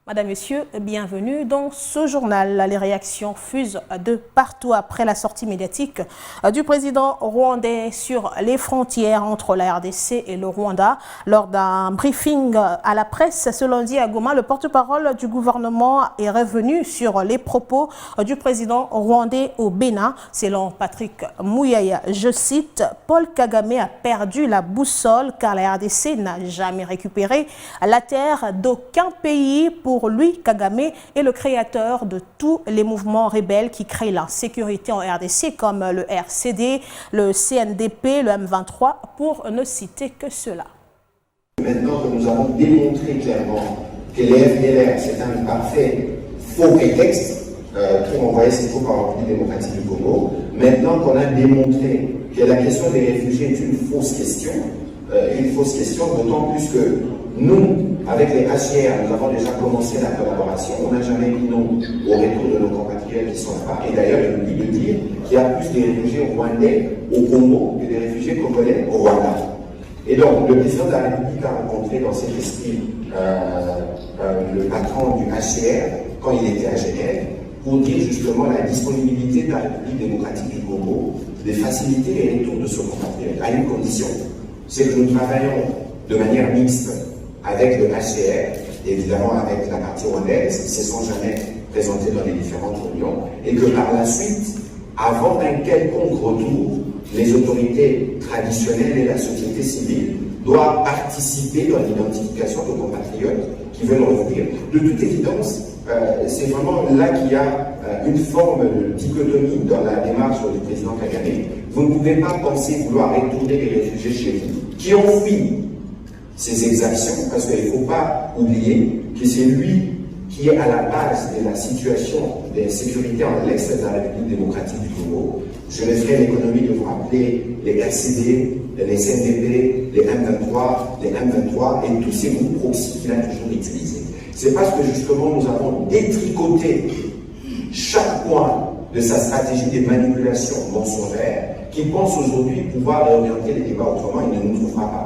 Madame, Messieurs, bienvenue dans ce journal. Les réactions fusent de partout après la sortie médiatique du président rwandais sur les frontières entre la RDC et le Rwanda. Lors d'un briefing à la presse ce lundi à Goma, le porte-parole du gouvernement est revenu sur les propos du président rwandais au Bénin. Selon Patrick Muyaya, je cite, « Paul Kagame a perdu la boussole car la RDC n'a jamais récupéré la terre d'aucun pays. Pour lui, Kagame est le créateur de tous les mouvements rebelles qui créent l'insécurité en RDC, comme le RCD, le CNDP, le M23, pour ne citer que cela. » Maintenant que nous avons démontré clairement que les FDLR, c'est un parfait faux prétexte qui envoyait ses troupes en République démocratique du Congo, maintenant qu'on a démontré que la question des réfugiés est une fausse question, d'autant plus que nous, avec les HCR, nous avons déjà commencé la collaboration. On n'a jamais dit non au retour de nos compatriotes qui sont là-bas. Et d'ailleurs, j'ai oublié de dire qu'il y a plus de réfugiés rwandais au Congo que des réfugiés congolais au Rwanda. Et donc, le président de la République a rencontré dans cet esprit le patron du HCR quand il était à Genève pour dire justement la disponibilité de la République démocratique du Congo de faciliter les retours de ce compatriote à une condition, c'est que nous travaillons de manière mixte avec le HCR, évidemment avec la partie rwandaise, qui ne se sont jamais présentés dans les différentes réunions, et que par la suite, avant un quelconque retour, les autorités traditionnelles et la société civile doivent participer dans l'identification de compatriotes qui veulent revenir. De toute évidence, c'est vraiment là qu'il y a une forme de dichotomie dans la démarche du président Kagame. Vous ne pouvez pas penser vouloir retourner les réfugiés chez vous, qui ont fui ces exactions, parce qu'il ne faut pas oublier que c'est lui qui est à la base de la situation d'insécurité en l'est de la République démocratique du Congo. Je me ferai l'économie de vous rappeler les RCD, les CNDP, les M23 et tous ces groupes proxy qu'il a toujours utilisés. C'est parce que justement nous avons détricoté chaque point de sa stratégie de manipulation mensongère qui pense aujourd'hui pouvoir orienter les débats autrement, il ne nous trouvera pas.